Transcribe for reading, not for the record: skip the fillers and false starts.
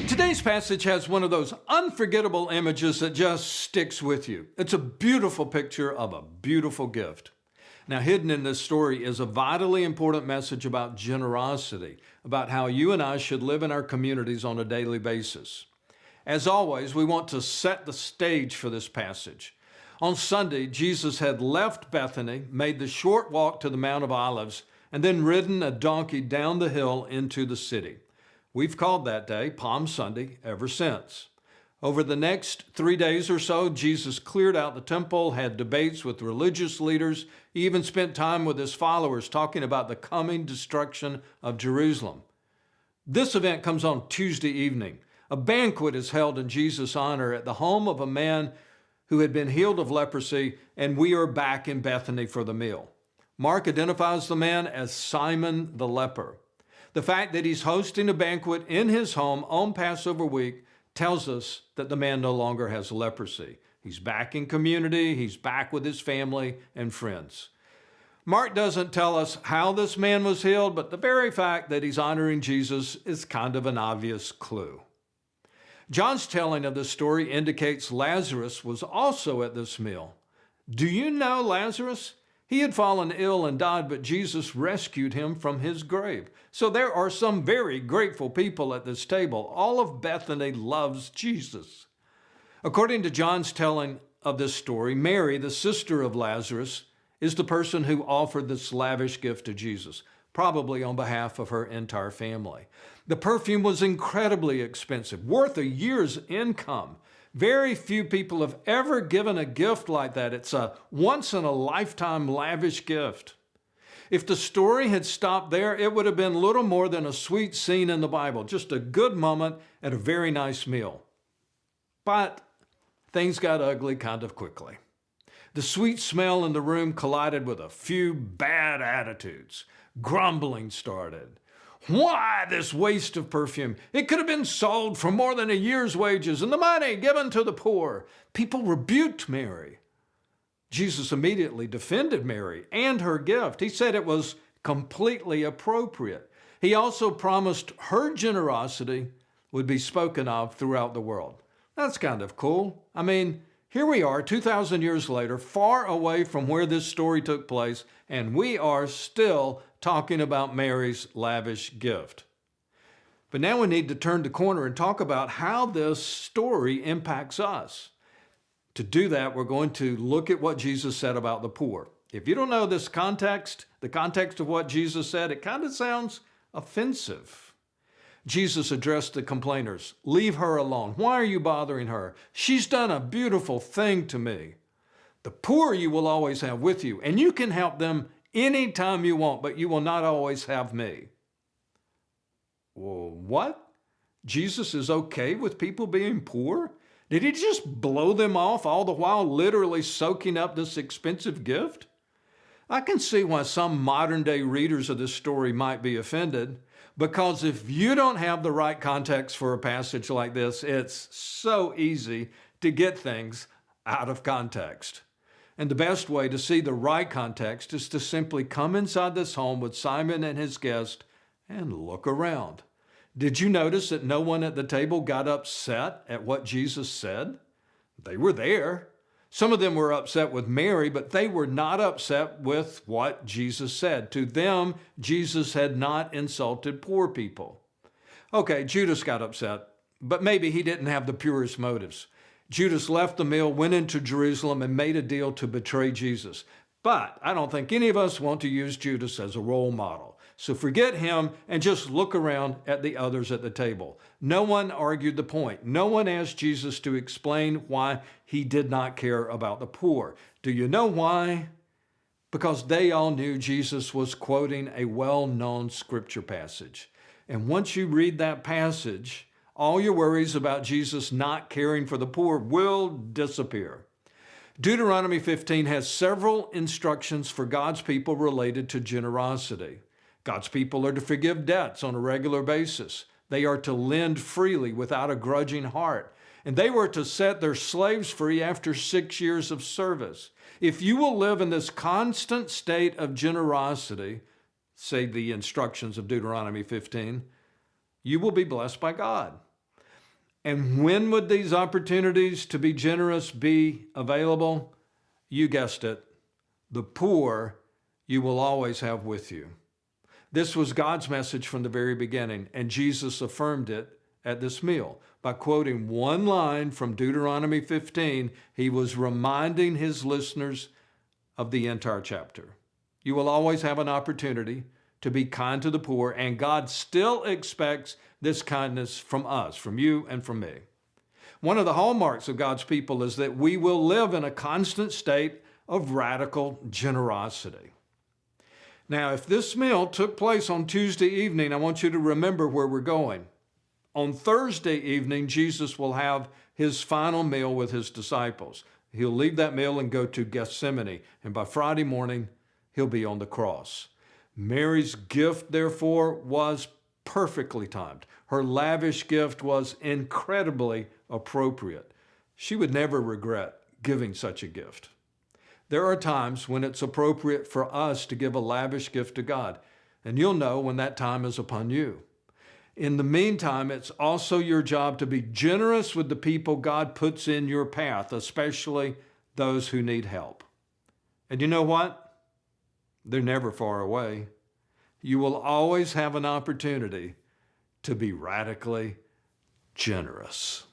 Today's passage has one of those unforgettable images that just sticks with you. It's a beautiful picture of a beautiful gift. Now, hidden in this story is a vitally important message about generosity, about how you and I should live in our communities on a daily basis. As always, we want to set the stage for this passage. On Sunday, Jesus had left Bethany, made the short walk to the Mount of Olives, and then ridden a donkey down the hill into the city. We've called that day Palm Sunday ever since. Over the next 3 days or so, Jesus cleared out the temple, had debates with religious leaders, even spent time with his followers talking about the coming destruction of Jerusalem. This event comes on Tuesday evening. A banquet is held in Jesus' honor at the home of a man who had been healed of leprosy, and we are back in Bethany for the meal. Mark identifies the man as Simon the leper. The fact that he's hosting a banquet in his home on Passover week tells us that the man no longer has leprosy. He's back in community, he's back with his family and friends. Mark doesn't tell us how this man was healed, but the very fact that he's honoring Jesus is kind of an obvious clue. John's telling of this story indicates Lazarus was also at this meal. Do you know Lazarus? He had fallen ill and died, but Jesus rescued him from his grave. So there are some very grateful people at this table. All of Bethany loves Jesus. According to John's telling of this story, Mary, the sister of Lazarus, is the person who offered this lavish gift to Jesus, probably on behalf of her entire family. The perfume was incredibly expensive, worth a year's income. Very few people have ever given a gift like that. It's a once-in-a-lifetime lavish gift. If the story had stopped there, it would have been little more than a sweet scene in the Bible, just a good moment at a very nice meal. But things got ugly kind of quickly. The sweet smell in the room collided with a few bad attitudes. Grumbling started. Why this waste of perfume? It could have been sold for more than a year's wages and the money given to the poor. People rebuked Mary. Jesus immediately defended Mary and her gift. He said it was completely appropriate. He also promised her generosity would be spoken of throughout the world. That's kind of cool. I mean, here we are 2,000 years later, far away from where this story took place, and we are still talking about Mary's lavish gift. But now we need to turn the corner and talk about how this story impacts us. To do that, we're going to look at what Jesus said about the poor. If you don't know this context, the context of what Jesus said, it kind of sounds offensive. Jesus addressed the complainers. Leave her alone. Why are you bothering her? She's done a beautiful thing to me. The poor you will always have with you, and you can help them anytime you want, but you will not always have me. Well, what? Jesus is okay with people being poor? Did he just blow them off all the while literally soaking up this expensive gift? I can see why some modern day readers of this story might be offended, because if you don't have the right context for a passage like this, it's so easy to get things out of context. And the best way to see the right context is to simply come inside this home with Simon and his guest and look around. Did you notice that no one at the table got upset at what Jesus said? They were there. Some of them were upset with Mary, but they were not upset with what Jesus said. To them, Jesus had not insulted poor people. Okay, Judas got upset, but maybe he didn't have the purest motives. Judas left the meal, went into Jerusalem, and made a deal to betray Jesus. But I don't think any of us want to use Judas as a role model. So forget him and just look around at the others at the table. No one argued the point. No one asked Jesus to explain why he did not care about the poor. Do you know why? Because they all knew Jesus was quoting a well-known scripture passage. And once you read that passage, all your worries about Jesus not caring for the poor will disappear. Deuteronomy 15 has several instructions for God's people related to generosity. God's people are to forgive debts on a regular basis. They are to lend freely without a grudging heart. And they were to set their slaves free after 6 years of service. If you will live in this constant state of generosity, say the instructions of Deuteronomy 15, you will be blessed by God. And when would these opportunities to be generous be available? You guessed it. The poor you will always have with you. This was God's message from the very beginning, and Jesus affirmed it at this meal. By quoting one line from Deuteronomy 15, he was reminding his listeners of the entire chapter. You will always have an opportunity to be kind to the poor, and God still expects this kindness from us, from you and from me. One of the hallmarks of God's people is that we will live in a constant state of radical generosity. Now, if this meal took place on Tuesday evening, I want you to remember where we're going. On Thursday evening, Jesus will have his final meal with his disciples. He'll leave that meal and go to Gethsemane, and by Friday morning, he'll be on the cross. Mary's gift, therefore, was perfectly timed. Her lavish gift was incredibly appropriate. She would never regret giving such a gift. There are times when it's appropriate for us to give a lavish gift to God, and you'll know when that time is upon you. In the meantime, it's also your job to be generous with the people God puts in your path, especially those who need help. And you know what? They're never far away. You will always have an opportunity to be radically generous.